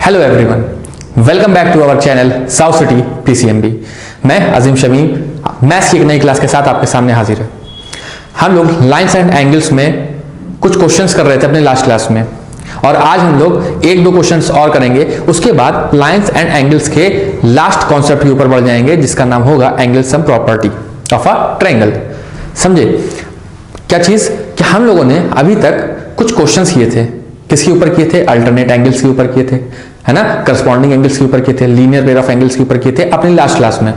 Hello everyone, welcome back to our channel South City PCMB. मैं Azeem Shamim maths की एक नई क्लास के साथ आपके सामने हाजिर है। हम लोग लाइंस एंड एंगल्स में कुछ क्वेश्चंस कर रहे थे अपने लास्ट क्लास में, और आज हम लोग एक दो क्वेश्चंस और करेंगे। उसके बाद लाइंस एंड एंगल्स के लास्ट कॉन्सेप्ट के ऊपर बढ़ जाएंगे, जिसका नाम होगा angle sum property of a triangle. समझे क्या चीज? कि हम लोगों ने अभी तक कुछ क्वेश्चंस किए थे। किसके ऊपर किए थे? अल्टरनेट एंगल्स के ऊपर किए थे, है ना, करस्पॉन्डिंग एंगल्स के ऊपर किए थे, लीनियर पेयर ऑफ एंगल्स के ऊपर किए थे अपनी लास्ट क्लास में।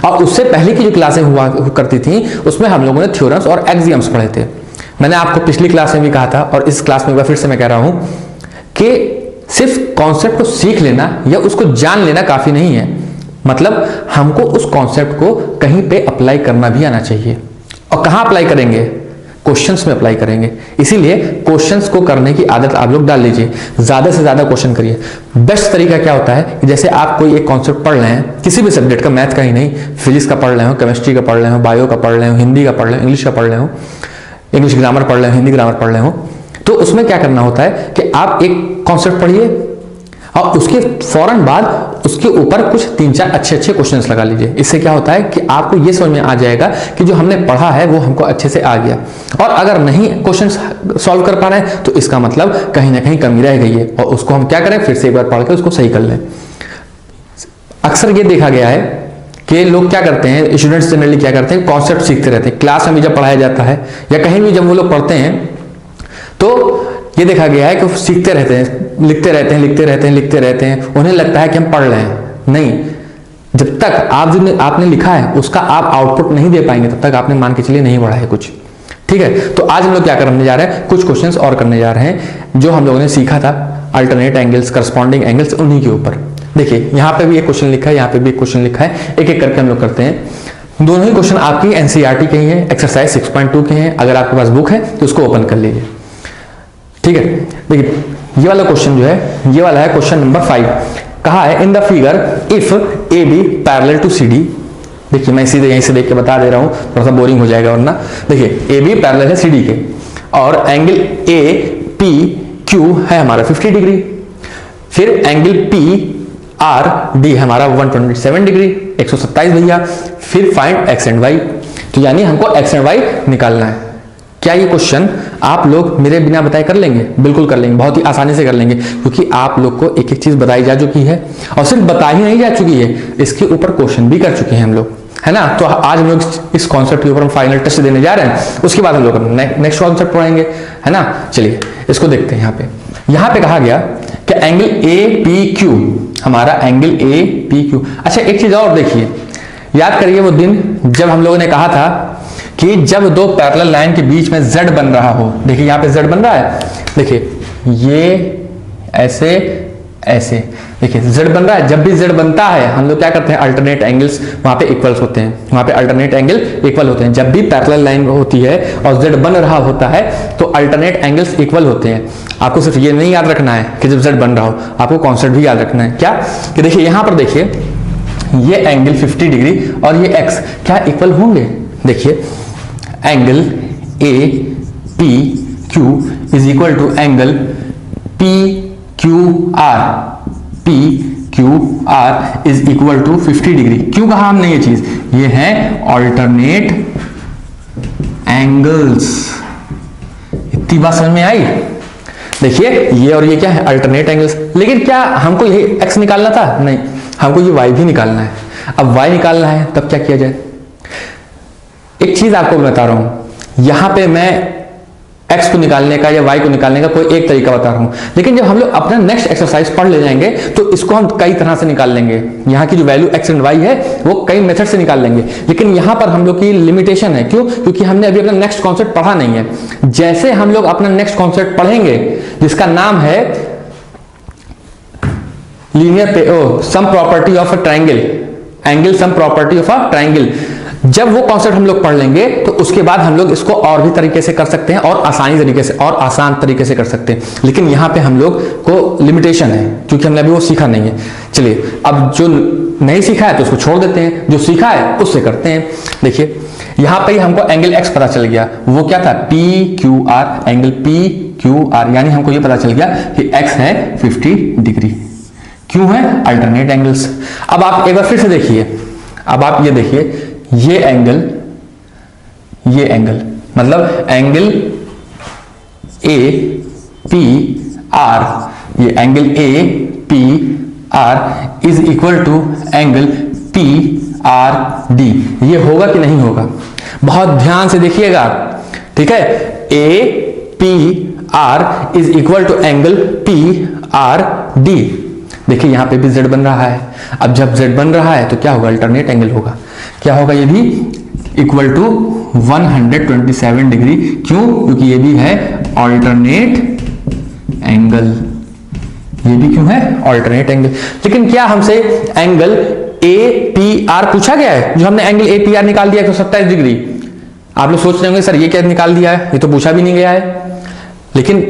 और उससे पहले की जो क्लासें हुआ करती थी उसमें हम लोगों ने थ्योरम्स और एक्सियम्स पढ़े थे। मैंने आपको पिछली क्लास में भी कहा था और इस क्लास में फिर से मैं कह रहा हूं कि सिर्फ कॉन्सेप्ट को सीख लेना या उसको जान लेना काफी नहीं है, मतलब हमको उस कॉन्सेप्ट को कहीं पे अप्लाई करना भी आना चाहिए। और कहां अप्लाई करेंगे? क्वेश्चंस में अप्लाई करेंगे। इसीलिए क्वेश्चंस को करने की आदत आप लोग डाल लीजिए, ज्यादा से ज्यादा क्वेश्चन करिए। बेस्ट तरीका क्या होता है कि जैसे आप कोई एक कॉन्सेप्ट पढ़ रहे हैं, किसी भी सब्जेक्ट का, मैथ का ही नहीं, फिजिक्स का पढ़ रहे हो, केमिस्ट्री का पढ़ रहे हो, बायो का पढ़ रहे हो, हिंदी का पढ़ रहे हो, इंग्लिश का पढ़ रहे हो, इंग्लिश ग्रामर पढ़ रहे हो, हिंदी ग्रामर पढ़ रहे हो, तो उसमें क्या करना होता है कि आप एक कॉन्सेप्ट पढ़िए और उसके फौरन बाद उसके ऊपर कुछ तीन चार अच्छे अच्छे क्वेश्चंस लगा लीजिए। इससे क्या होता है कि आपको ये समझ में आ जाएगा कि जो हमने पढ़ा है वो हमको अच्छे से आ गया। और अगर नहीं क्वेश्चंस सॉल्व कर पा रहे हैं तो इसका मतलब कहीं ना कहीं कमी रह गई है, और उसको हम क्या करें, फिर से एक बार पढ़ के उसको सही कर लें। अक्सर ये देखा गया है कि लोग क्या करते हैं, स्टूडेंट्स जनरली क्या करते हैं, कॉन्सेप्ट सीखते रहते हैं। क्लास में जब पढ़ाया जाता है या कहीं भी जब वो लोग पढ़ते हैं तो ये देखा गया है कि वो सीखते रहते हैं, लिखते रहते हैं, लिखते रहते हैं, लिखते रहते हैं। उन्हें लगता है कि हम पढ़ रहे हैं। नहीं, जब तक आपने लिखा है उसका आप आउटपुट नहीं दे पाएंगे तब तक आपने मान के चलिए नहीं पढ़ा है कुछ। ठीक है, तो आज हम लोग क्या करने जा रहे हैं, कुछ क्वेश्चंस और करने जा रहे हैं जो हम लोगों ने सीखा था, अल्टरनेट एंगल्स, करस्पॉन्डिंग एंगल्स, उन्हीं के ऊपर। देखिए यहाँ पे भी एक क्वेश्चन लिखा है, यहाँ पे भी एक क्वेश्चन लिखा है, एक एक करके हम लोग करते हैं। दोनों ही क्वेश्चन आपकी एनसीईआरटी के ही है, एक्सरसाइज 6.2 के हैं। अगर आपके पास बुक है तो उसको ओपन कर लीजिए। ठीक है, देखिए ये वाला क्वेश्चन जो है, ये वाला है क्वेश्चन नंबर 5। कहा है in the figure if A B parallel to C D. देखिए मैं सीधे यहीं से देख के बता दे रहा हूं, थोड़ा सा बोरिंग हो जाएगा वरना। देखिए ए बी पैरेलल है सी डी के, और एंगल ए पी क्यू है हमारा 50 डिग्री, फिर एंगल पी आर डी है हमारा 127 डिग्री, 127 भैया। फिर फाइंड एक्स एंड वाई, तो यानी हमको एक्स एंड वाई निकालना है। क्या ये क्वेश्चन आप लोग मेरे बिना बताए कर लेंगे? बिल्कुल कर लेंगे, बहुत ही आसानी से कर लेंगे, क्योंकि आप लोग को एक एक चीज बताई जा चुकी है, और सिर्फ बताई नहीं जा चुकी है, इसके ऊपर क्वेश्चन भी कर चुके हैं हम लोग, है ना। तो आज हम लोग इस कॉन्सेप्ट के ऊपर हम फाइनल टेस्ट देने जा रहे हैं, उसके बाद हम लोग नेक्स्ट कॉन्सेप्ट पढ़ेंगे, है ना। चलिए इसको देखते हैं। यहाँ पे कहा गया कि एंगल ए पी क्यू, हमारा एंगल ए पी क्यू। अच्छा एक चीज और देखिए, याद करिए वो दिन जब हम लोगों ने कहा था कि जब दो पैरेलल लाइन के बीच में Z बन रहा हो। देखिए यहाँ पे Z बन रहा है, देखिए ये ऐसे ऐसे, देखिए Z बन रहा है। जब भी Z बनता है हम लोग क्या करते हैं, अल्टरनेट एंगल्स वहां पे इक्वल्स होते हैं, वहां पे अल्टरनेट एंगल इक्वल होते हैं। जब भी पैरेलल लाइन होती है और Z बन रहा होता है तो अल्टरनेट एंगल्स इक्वल होते हैं। आपको सिर्फ ये नहीं याद रखना है कि जब Z बन रहा हो, आपको कॉन्सेप्ट भी याद रखना है। क्या कि देखिए यहाँ पर देखिए ये एंगल 50 डिग्री और ये x क्या इक्वल होंगे? देखिए angle A P Q is equal to angle P Q R, P Q R is equal to 50 degree. क्यों कहा हमने ये चीज? ये है ऑल्टरनेट एंगल्स। इतनी बात समझ में आई? देखिए ये और ये क्या है, अल्टरनेट एंगल्स। लेकिन क्या हमको ये x निकालना था? नहीं, हमको ये y भी निकालना है। अब y निकालना है तब क्या किया जाए? एक चीज आपको बता रहा हूं, यहां पे मैं x को निकालने का या y को निकालने का कोई एक तरीका बता रहा हूं, लेकिन जब हम लोग अपना नेक्स्ट एक्सरसाइज पढ़ ले जाएंगे तो इसको हम कई तरह से निकाल लेंगे। यहाँ की जो वैल्यू x एंड y है वो कई मेथड से निकाल लेंगे, लेकिन यहाँ पर हम लोग की लिमिटेशन है। क्यों? क्योंकि हमने अभी अपना नेक्स्ट कॉन्सेप्ट पढ़ा नहीं है। जैसे हम लोग अपना नेक्स्ट कॉन्सेप्ट पढ़ेंगे जिसका नाम है linear some property of a triangle, angle sum property of a triangle, जब वो कॉन्सेप्ट हम लोग पढ़ लेंगे तो उसके बाद हम लोग इसको और भी तरीके से कर सकते हैं, और आसानी तरीके से और आसान तरीके से कर सकते हैं। लेकिन यहाँ पे हम लोग को लिमिटेशन है क्योंकि हमने अभी वो सीखा नहीं है। चलिए अब जो नहीं सीखा है तो उसको छोड़ देते हैं, जो सीखा है उससे करते हैं। देखिए यहाँ पे हमको एंगल एक्स पता चल गया, वो क्या था, P Q are, angle P Q are, यानी हमको ये पता चल गया कि एक्स है 50 डिग्री। क्यों है? Alternate angles. अब आप एक बार फिर से देखिए, अब आप ये देखिए, ये एंगल मतलब एंगल ए पी आर, ये angle A P R is equal to angle P R D. ये होगा कि नहीं होगा? बहुत ध्यान से देखिएगा, ठीक है। A P R is equal to angle P R D. देखिए यहां पे भी z बन रहा है। अब जब z बन रहा है तो क्या होगा? अल्टरनेट एंगल होगा। क्या होगा? ये भी इक्वल टू 127 डिग्री। क्यों? क्योंकि ये भी है अल्टरनेट एंगल। ये भी क्यों है? Alternate angle. लेकिन क्या हमसे एंगल ए पी आर पूछा गया है? जो हमने एंगल ए पी आर निकाल दिया 127 डिग्री। आप लोग सोच रहे होंगे सर ये क्या निकाल दिया है, ये तो पूछा भी नहीं गया है। लेकिन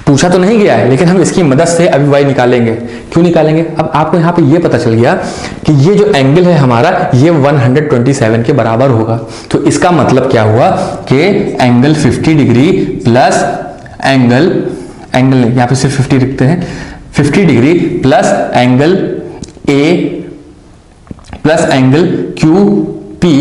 पूछा तो नहीं गया है, लेकिन हम इसकी मदद से अभी y निकालेंगे। क्यों निकालेंगे? अब आपको यहाँ पे ये पता चल गया कि ये जो एंगल है हमारा ये 127 के बराबर होगा। तो इसका मतलब क्या हुआ कि एंगल 50 डिग्री प्लस एंगल यहाँ पे सिर्फ 50 लिखते हैं, 50 degree plus angle A plus angle Q P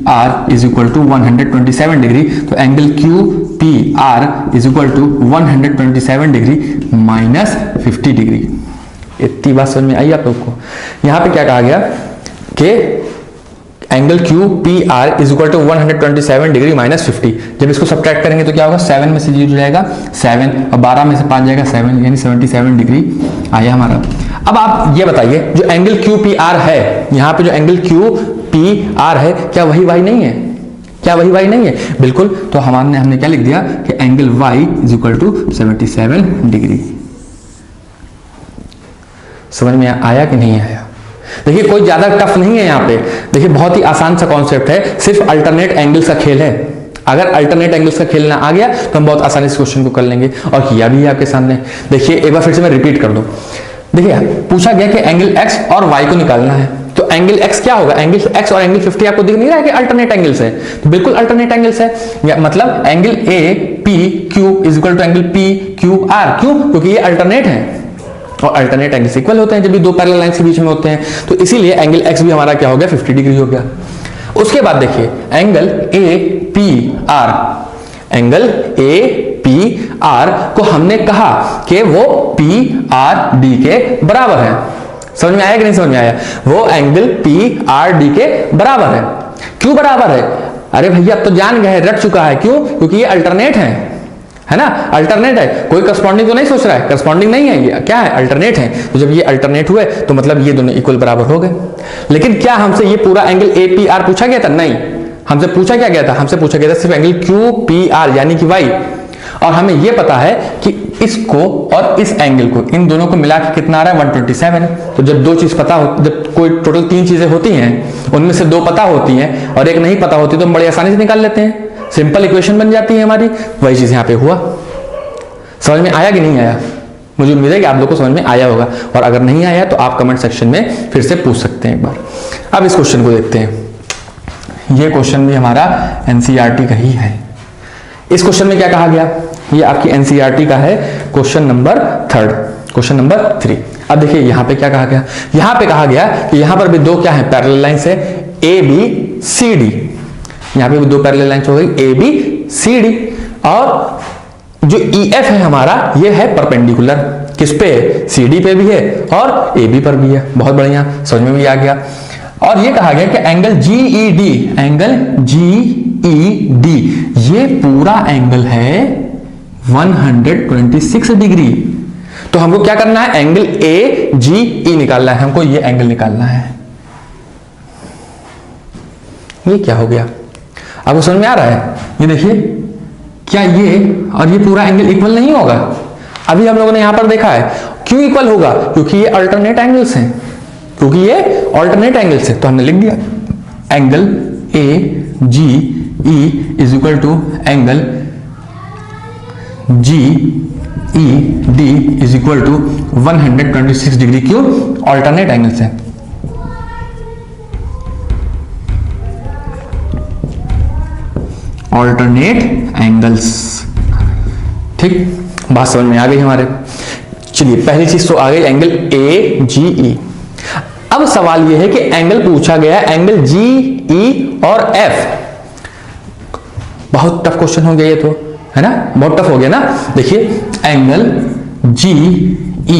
R is equal to 127 degree. तो angle Q P R is equal to 127 degree minus 50 degree. इतनी बात समझ में आई आप लोग को? यहां पे क्या कहा गया कि angle Q P R is equal to 127 degree minus 50। जब इसको सब्ट्रैक्ट करेंगे तो क्या होगा? 7 में से 0 जाएगा 7 और 12 में से 5 जाएगा 7, यानी 77 डिग्री आया हमारा। अब आप ये बताइए, जो एंगल क्यू पी आर है, यहाँ पे जो एंगल क्यू पी आर है, क्या वही y नहीं है? क्या वही y नहीं है? बिल्कुल। तो हमने क्या लिख दिया कि angle y is equal to 77 degree. समझ में आया कि नहीं आया? देखिए कोई ज्यादा टफ नहीं है यहाँ पे। देखिए बहुत ही आसान सा कॉन्सेप्ट है, सिर्फ अल्टरनेट एंगल्स का खेल है। अगर अल्टरनेट एंगल्स का खेलना आ गया तो हम बहुत आसानी से क्वेश्चन को कर लेंगे, और किया भी है आपके सामने। देखिए एक बार फिर से मैं रिपीट कर दूं। देखिए पूछा गया कि एंगल x और y को निकालना है, तो एंगल x क्या होगा? एंगल x और एंगल 50 आपको दिख नहीं रहा है कि अल्टरनेट एंगल्स है? तो बिल्कुल अल्टरनेट एंगल्स है, या मतलब angle A P Q is equal to angle P Q R. क्यों? क्योंकि ये अल्टरनेट है और अल्टरनेट एंगल्स इक्वल होते हैं जब भी दो पैरेलल लाइंस के बीच में होते हैं। तो इसीलिए एंगल x भी हमारा क्या हो गया? 50 डिग्री हो गया। उसके बाद देखिए angle A P are, angle A P are को हमने कहा कि वो पी आर डी के बराबर है। समझ में आया कि नहीं समझ में आया? वो एंगल पी आर डी के बराबर है। क्यों बराबर है? अरे भैया अब तो जान गए, रट चुका है। क्यों? क्योंकि ये अल्टरनेट है ना, अल्टरनेट है। कोई करस्पॉन्डिंग तो नहीं सोच रहा है, करस्पॉन्डिंग नहीं है, ये क्या है? अल्टरनेट है। तो जब ये अल्टरनेट हुए तो मतलब ये दोनों इक्वल बराबर हो गए। लेकिन क्या हमसे ये पूरा एंगल ए पी आर पूछा गया था? नहीं। हमसे पूछा क्या गया था? हमसे पूछा गया था सिर्फ एंगल क्यू पी आर यानी कि वाई। और हमें यह पता है कि इसको और इस एंगल को, इन दोनों को मिला के कितना आ रहा है? 127। तो जब दो चीज पता हो, जब कोई टोटल 3 चीजें होती हैं, उनमें से 2 पता होती हैं और एक नहीं पता होती, तो हम बड़ी आसानी से निकाल लेते हैं, सिंपल इक्वेशन बन जाती है हमारी। वही चीज यहां पे हुआ। समझ में आया कि नहीं आया? मुझे उम्मीद है कि आप लोग को समझ में आया होगा, और अगर नहीं आया तो आप कमेंट सेक्शन में फिर से पूछ सकते हैं एक बार। अब इस क्वेश्चन को देखते हैं। ये क्वेश्चन भी हमारा एनसीईआरटी का ही है। इस क्वेश्चन में क्या कहा गया? ये आपकी एनसीईआरटी का है, क्वेश्चन नंबर 3। Question number 3। अब देखिए यहां पे क्या कहा गया? यहां पे कहा गया कि यहां पर भी 2 क्या है? पैरेलल लाइंस है, ए बी सी डी। यहां पे भी 2 पैरेलल लाइंस हो गई, ए बी सी डी। और जो ई एफ है हमारा, ये है परपेंडिकुलर। किस पे? सी डी पे भी है और ए बी पर भी है। बहुत बढ़िया, समझ में भी आ गया। और ये कहा गया कि angle G E D, angle G E D, ये पूरा एंगल है 126 डिग्री। तो हमको क्या करना है? एंगल ए जी ई निकालना है, हमको ये एंगल निकालना है। ये क्या हो गया? आपको समझ में आ रहा है? ये देखिए, क्या ये और ये पूरा एंगल इक्वल नहीं होगा? अभी हम लोगों ने यहां पर देखा है। क्यों इक्वल होगा? क्योंकि ये अल्टरनेट एंगल्स हैं, क्योंकि ये अल्टरनेट एंगल्स है। तो हमने लिख दिया angle A G E is equal to angle G E D is equal to 126 degree. क्यों? अल्टरनेट एंगल्स है। Alternate angles. ठीक, बात समझ में आ गई हमारे। चलिए पहली चीज तो आ गई एंगल ए जी ई। अब सवाल यह है कि एंगल पूछा गया एंगल जी ई और एफ। बहुत टफ क्वेश्चन हो गया ये तो, है ना, बहुत टफ हो गया ना। देखिए एंगल जी ई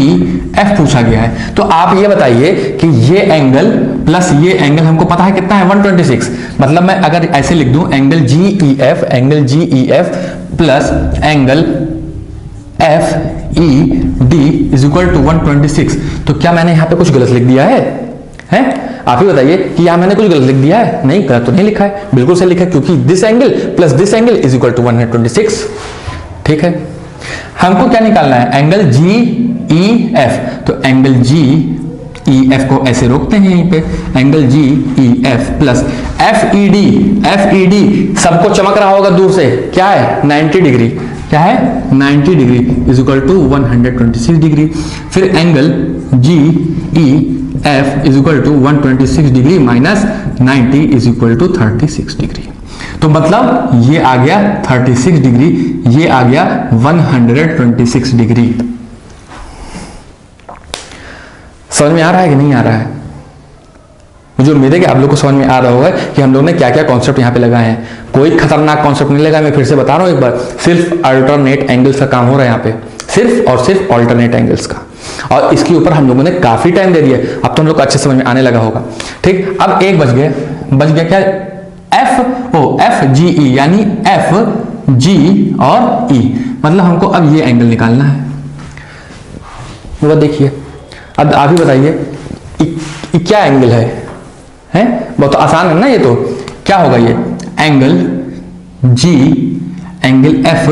एफ पूछा गया है, तो आप ये बताइए कि ये एंगल प्लस ये एंगल हमको पता है कितना है 126। मतलब मैं अगर ऐसे लिख दूं angle G E F, angle G E F plus angle F E D is equal to 126, तो क्या मैंने यहां पे कुछ गलत लिख दिया है? आप ही बताइए कि यहां मैंने कुछ गलत लिख दिया है? नहीं, गलत तो नहीं लिखा है, बिल्कुल सही लिखा है, क्योंकि this angle plus this angle is equal to 126। ठीक है, हमको क्या निकालना है? Angle G E F. तो एंगल जी ई एफ को ऐसे रोकते हैं यहीं पे, angle G E F plus F E D. F E D सबको चमक रहा होगा दूर से, क्या है? 90 डिग्री। क्या है? 90 degree is equal to 126 degree. फिर angle G E F is equal to 126 degree minus 90 is equal to 36 degree. तो मतलब ये आ गया 36 डिग्री, ये आ गया 126 डिग्री। समझ में आ रहा है कि नहीं आ रहा है? मुझे उम्मीद है कि आप लोग को समझ में आ रहा होगा कि हम लोग ने क्या क्या कॉन्सेप्ट यहाँ पे लगाए हैं। कोई खतरनाक कॉन्सेप्ट नहीं लगा, मैं फिर से बता रहा हूँ एक बार, सिर्फ अल्टरनेट एंगल्स का काम हो रहा है यहाँ पे, सिर्फ और सिर्फ अल्टरनेट एंगल्स का। और इसके ऊपर हम लोगों ने काफी टाइम दे दिया, अब तो हम लोग को अच्छे समझ में आने लगा होगा। ठीक, अब एक बच गया क्या? एफ जी ई, यानी एफ जी और ई, मतलब हमको अब ये एंगल निकालना है। वो देखिए, अब आप ही बताइए क्या एंगल है? बहुत तो आसान है ना ये तो। क्या होगा ये? Angle G, angle F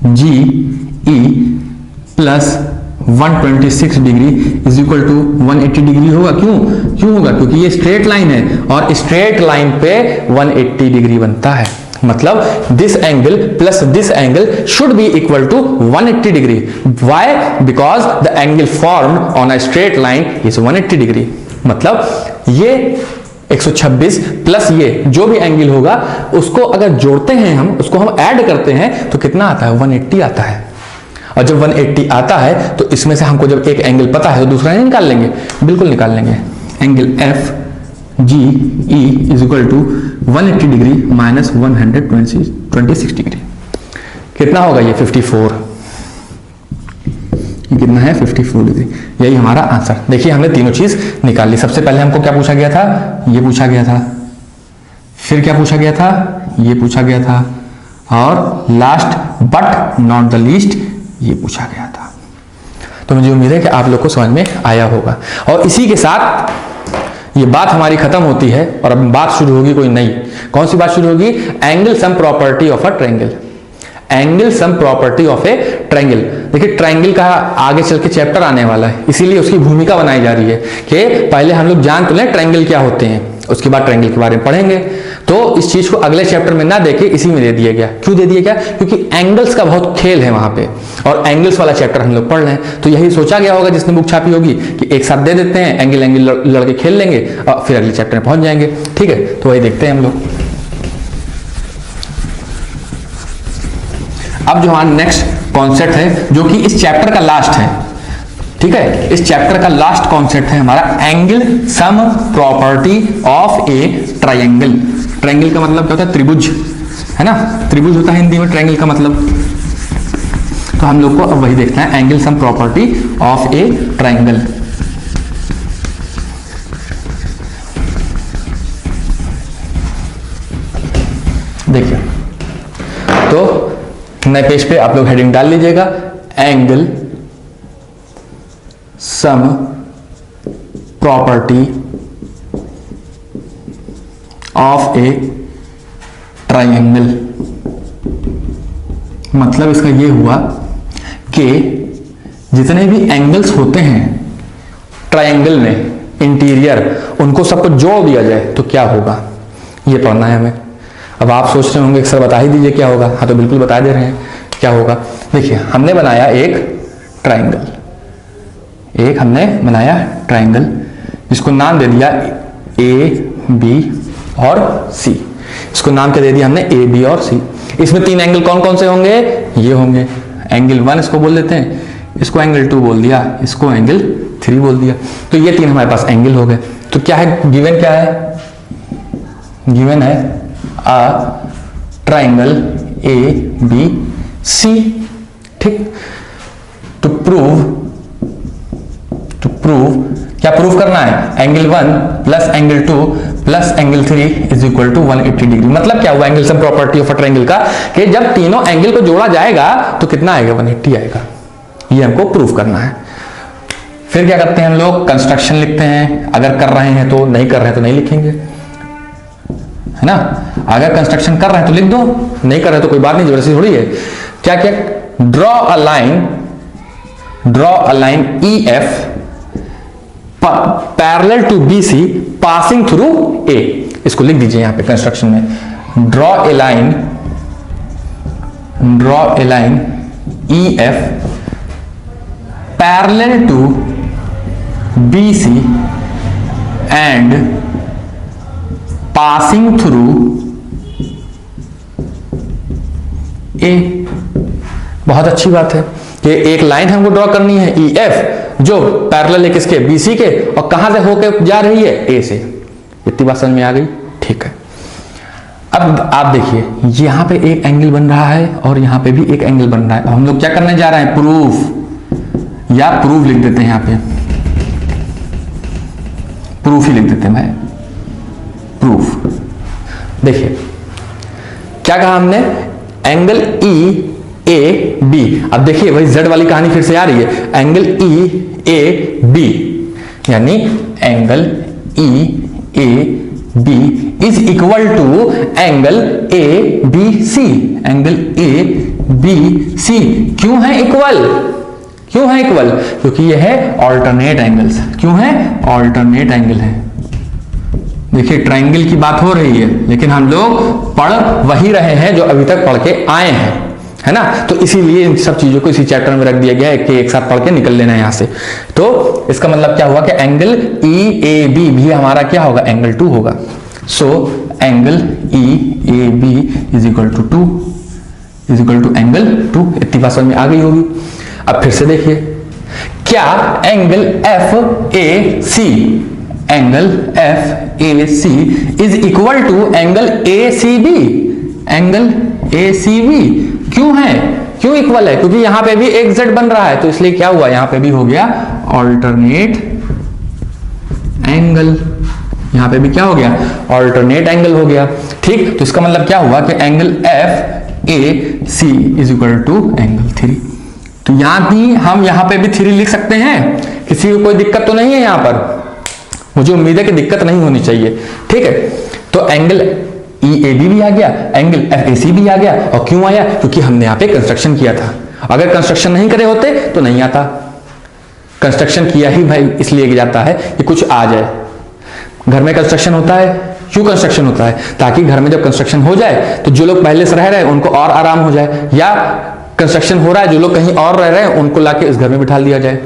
G E plus 126 degree is equal to 180 degree होगा। क्यों होगा? क्योंकि ये स्ट्रेट लाइन है और स्ट्रेट लाइन पे 180 डिग्री बनता है। मतलब this angle plus this angle should be equal to 180 degree. Why? Because the angle formed on a straight line is 180 degree. मतलब ये 126 प्लस ये जो भी एंगल होगा उसको अगर जोड़ते हैं हम, उसको हम ऐड करते हैं तो कितना आता है? 180 आता है। और जब 180 आता है तो इसमें से हमको जब एक एंगल पता है तो दूसरा नहीं निकाल लेंगे? बिल्कुल निकाल लेंगे। Angle F G E is equal to 180 degree minus 126 degree. कितना होगा ये? 54। कितना है? 54 डिग्री। यही हमारा आंसर। देखिए हमने तीनों चीज निकाल ली। सबसे पहले हमको क्या पूछा गया था? ये पूछा गया था। फिर क्या पूछा गया था? ये पूछा गया था। और last but not the least ये पूछा गया था। तो मुझे उम्मीद है कि आप लोग को समझ में आया होगा। और इसी के साथ ये बात हमारी खत्म होती है और अब बात शुरू होगी कोई नई। कौन सी बात शुरू होगी? Angle sum property of a triangle. Angle sum property of A triangle. देखिए ट्रायंगल का आगे चल के चैप्टर आने वाला है, इसीलिए उसकी भूमिका बनाई जा रही है कि पहले हम लोग जान तो लें ट्रायंगल क्या होते हैं, उसके बाद ट्रायंगल के बारे में पढ़ेंगे। तो इस चीज को अगले चैप्टर में ना देके इसी में दे दिया गया। क्यों दे दिया गया? क्योंकि एंगल्स का बहुत खेल है वहां पे और एंगल्स वाला चैप्टर हम लोग पढ़ रहे हैं। तो यही सोचा गया होगा जिसने बुक छापी होगी कि एक साथ दे देते हैं, एंगल एंगल लड़के खेल लेंगे और फिर अगले चैप्टर में पहुंच जाएंगे। ठीक है, तो वही देखते हैं हम लोग। अब जो हमारा नेक्स्ट कॉन्सेप्ट है जो कि इस चैप्टर का लास्ट है, ठीक है, इस चैप्टर का लास्ट कॉन्सेप्ट है हमारा angle sum property of A triangle. Triangle का मतलब क्या होता है? त्रिभुज, है ना, त्रिभुज होता है हिंदी में ट्रायंगल का मतलब। तो हम लोग को अब वही देखना है, angle sum property of A triangle. देखिए तो नए पेज पे आप लोग हेडिंग डाल लीजिएगा, angle sum property of A triangle. मतलब इसका ये हुआ कि जितने भी एंगल्स होते हैं ट्रायंगल में इंटीरियर, उनको सबको जोड़ दिया जाए तो क्या होगा, ये पढ़ना है हमें। अब आप सोच रहे होंगे सर बता ही दीजिए क्या होगा। हाँ तो बिल्कुल बता दे रहे हैं क्या होगा। देखिए हमने बनाया एक ट्रायंगल, हमने बनाया ट्रायंगल जिसको नाम दे दिया ए बी और सी। इसको नाम क्या दे दिया हमने? ए बी और सी। इसमें तीन एंगल कौन कौन से होंगे? ये होंगे। एंगल 1 इसको बोल देते हैं, इसको एंगल 2 बोल दिया, इसको एंगल 3 बोल दिया। तो ये तीन हमारे पास एंगल हो गए। तो क्या है गिवन, क्या है गिवन है अ ट्राइंगल ए बी सी। ठीक, टू प्रूव क्या प्रूव करना है, angle 1 plus angle 2 plus angle 3 is equal to 180 degree. मतलब क्या हुआ, angle sum property of a triangle का कि जब तीनों एंगल को जोड़ा जाएगा तो कितना आएगा, 180 आएगा। ये हमको प्रूव करना है। फिर क्या करते हैं हम लोग, कंस्ट्रक्शन लिखते हैं। अगर कर रहे हैं तो, नहीं कर रहे हैं तो नहीं लिखेंगे, है ना। अगर कंस्ट्रक्शन कर रहे हैं तो लिख दो, नहीं कर रहे तो कोई बात नहीं, जरूरी थोड़ी है। क्या क्या, draw a line E F parallel to B C passing through A. इसको लिख दीजिए यहां पे कंस्ट्रक्शन में, draw a line E F parallel to B C and passing through A. बहुत अच्छी बात है कि एक लाइन हमको ड्रॉ करनी है ई एफ, जो पैरेलल है किसके, बीसी के, और कहां से होकर जा रही है, ए से। इतनी बात समझ में आ गई, ठीक है। अब आप देखिए यहां पे एक एंगल बन रहा है और यहां पे भी एक एंगल बन रहा है। अब हम लोग क्या करने जा रहे हैं, प्रूफ, या प्रूफ लिख देते हैं, यहां पे प्रूफ ही लिख देते हैं भाई, प्रूफ। देखिए क्या कहा हमने, एंगल ई ए बी। अब देखिए वही जेड वाली कहानी फिर से आ रही है, एंगल ई ए बी, यानी angle E A B is equal to angle A B C. Angle A B C क्यों है इक्वल, क्यों है इक्वल, क्योंकि यह है ऑल्टरनेट एंगल्स। क्यों है, ऑल्टरनेट एंगल है। देखिए ट्रायंगल की बात हो रही है, लेकिन हम लोग पढ़ वही रहे हैं जो अभी तक पढ़ के आए हैं, है ना। तो इसीलिए इन सब चीजों को इसी चैप्टर में रख दिया गया है कि एक साथ पढ़ के निकल लेना है यहां से। तो इसका मतलब क्या हुआ कि एंगल ई ए बी भी हमारा क्या होगा, एंगल 2 होगा। So angle E A B is equal to 2, is equal to angle 2। इतनी बात समझ में आ गई होगी। अब फिर से देखिए, क्या angle F A C, angle F A C is equal to angle A C B, angle A C B क्यों है, क्यों इक्वल है, क्योंकि यहां पे भी एक जेड बन रहा है, तो इसलिए क्या हुआ, यहां पे भी हो गया ऑल्टरनेट एंगल। यहां पे भी क्या हो गया, ऑल्टरनेट एंगल हो गया। ठीक, तो इसका मतलब क्या हुआ कि angle F A C is equal to angle 3। तो यहां भी हम यहां पे भी 3 लिख सकते हैं, किसी को कोई दिक्कत तो नहीं है यहां पर, मुझे उम्मीद है कि दिक्कत नहीं होनी चाहिए। ठीक है, तो एंगल ई ए बी भी आ गया, एंगल एफ ए सी भी आ गया। और क्यों आया, क्योंकि हमने यहां पे कंस्ट्रक्शन किया था। अगर कंस्ट्रक्शन नहीं करे होते तो नहीं आता। कंस्ट्रक्शन किया ही भाई इसलिए जाता है कि कुछ आ जाए। घर में कंस्ट्रक्शन होता है, क्यों कंस्ट्रक्शन होता है, ताकि घर में जब कंस्ट्रक्शन हो जाए तो जो लोग पहले से रह रहे हैं उनको और आराम हो जाए, या कंस्ट्रक्शन हो रहा है जो लोग कहीं और रह रहे हैं उनको लाके इस घर में बिठा दिया जाए।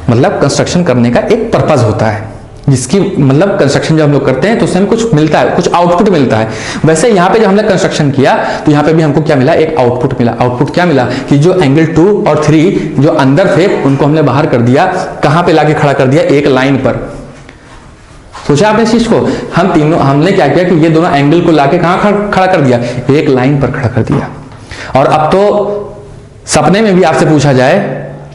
मतलब कंस्ट्रक्शन करने का एक पर्पज होता है, जिसकी मतलब कंस्ट्रक्शन जब हम लोग करते हैं तो उससे हमें कुछ मिलता है, कुछ आउटपुट मिलता है। वैसे यहाँ पे जब हमने कंस्ट्रक्शन किया तो यहाँ पे भी हमको क्या मिला, एक आउटपुट मिला। आउटपुट क्या मिला कि जो एंगल 2 और 3 जो अंदर थे उनको हमने बाहर कर दिया। कहां पे लाके खड़ा कर दिया, एक लाइन पर। सोचा आपने इस चीज को, हम तीनों, हमने क्या किया कि ये दोनों एंगल को लाके कहां खड़ा कर दिया, एक लाइन पर खड़ा कर दिया। और अब तो सपने में भी आपसे पूछा जाए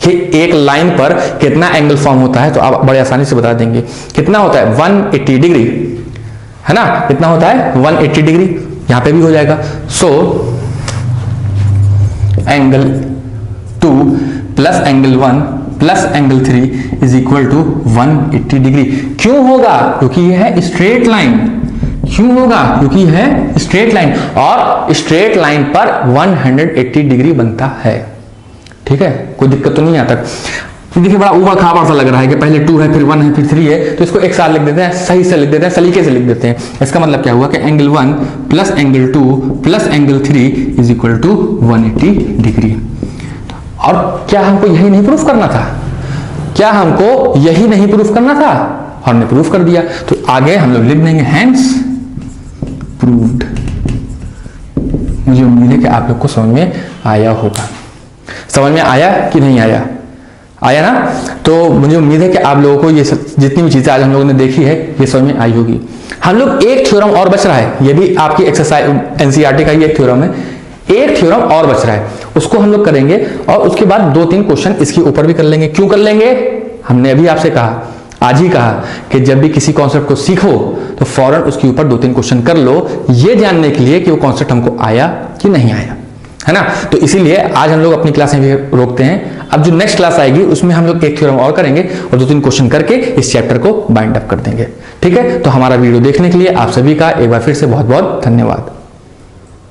कि एक लाइन पर कितना एंगल फॉर्म होता है तो आप बड़े आसानी से बता देंगे। कितना होता है, 180 डिग्री, है ना। कितना होता है, 180 डिग्री। यहां पे भी हो जाएगा। So angle 2 plus angle 1 plus angle 3 is equal to 180 degree. क्यों होगा, क्योंकि यह है स्ट्रेट लाइन। क्यों होगा, क्योंकि यह है स्ट्रेट लाइन, और स्ट्रेट लाइन पर 180 डिग्री बनता है। ठीक है, कोई दिक्कत तो नहीं आता। देखिए बड़ा ऊबड़ खाबड़ सा लग रहा है कि पहले 2 है, फिर 1 है, फिर 3 है, तो इसको एक साथ लिख देते हैं, सही से लिख देते हैं, सलीके से लिख देते हैं। इसका मतलब क्या हुआ कि angle 1 plus angle 2 plus angle 3 is equal to 180 degree. और क्या हमको यही नहीं प्रूफ करना था, क्या हमको यही नहीं प्रूफ करना था, हमने प्रूफ कर दिया। तो आगे हम लोग लिख देंगे हैंस प्रूव्ड। मुझे उम्मीद है कि आप लोग को समझ में आया होगा। समझ में आया कि नहीं आया, आया ना? तो मुझे उम्मीद है कि आप लोगों को ये जितनी भी चीजें आज हम लोगों ने देखी है ये समझ में आई होगी। हम लोग एक थ्योरम और बच रहा है, ये भी आपकी एक्सरसाइज एनसीईआरटी का ही एक थ्योरम है, एक थ्योरम और बच रहा है, उसको हम लोग करेंगे और उसके बाद 2-3 क्वेश्चन इसके ऊपर भी कर लेंगे। क्यों कर लेंगे? हमने अभी आपसे कहा, आज ही कहा कि जब भी किसी कॉन्सेप्ट को सीखो तो फौरन उसके ऊपर 2-3 क्वेश्चन कर लो, ये जानने के लिए कि वो कॉन्सेप्ट हमको आया कि नहीं आया, है ना? तो इसीलिए आज हम लोग अपनी क्लास में रोकते हैं। अब जो नेक्स्ट क्लास आएगी उसमें हम लोग एक थ्योरम और करेंगे और 2-3 क्वेश्चन करके इस चैप्टर को बाइंड अप कर देंगे। ठीक है, तो हमारा वीडियो देखने के लिए आप सभी का एक बार फिर से बहुत बहुत धन्यवाद।